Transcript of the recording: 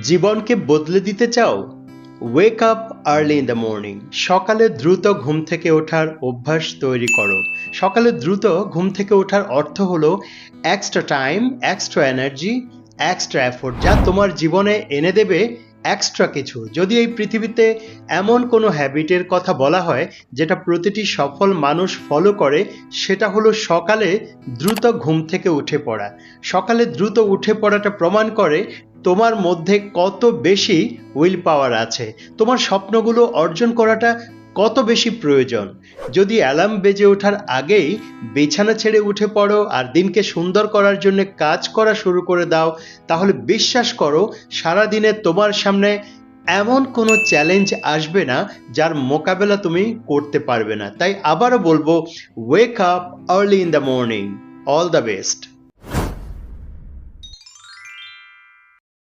জীবনকে বদলে দিতে চাও? Wake up early in the morning. সকালে দ্রুত ঘুম থেকে ওঠার অভ্যাস তৈরি করো। সকালে দ্রুত ঘুম থেকে ওঠার অর্থ হলো extra time, extra energy, extra effort, যা তোমার জীবনে এনে দেবে এক্সট্রা কিছু। যদি এই পৃথিবীতে এমন কোনো হ্যাবিটের কথা বলা হয় যেটা প্রতিটি সফল মানুষ ফলো করে, সেটা হলো সকালে দ্রুত ঘুম থেকে উঠে পড়া। সকালে দ্রুত উঠে পড়াটা প্রমাণ করে তোমার মধ্যে কত বেশি উইল পাওয়ার আছে, তোমার স্বপ্নগুলো অর্জন করাটা কত বেশি প্রয়োজন। যদি অ্যালার্ম বেজে ওঠার আগেই বিছানা ছেড়ে উঠে পড়ো আর দিনকে সুন্দর করার জন্য কাজ করা শুরু করে দাও, তাহলে বিশ্বাস করো সারাদিনে তোমার সামনে এমন কোনো চ্যালেঞ্জ আসবে না যার মোকাবেলা তুমি করতে পারবে না। তাই আবারও বলবো, wake up early in the morning. All the best.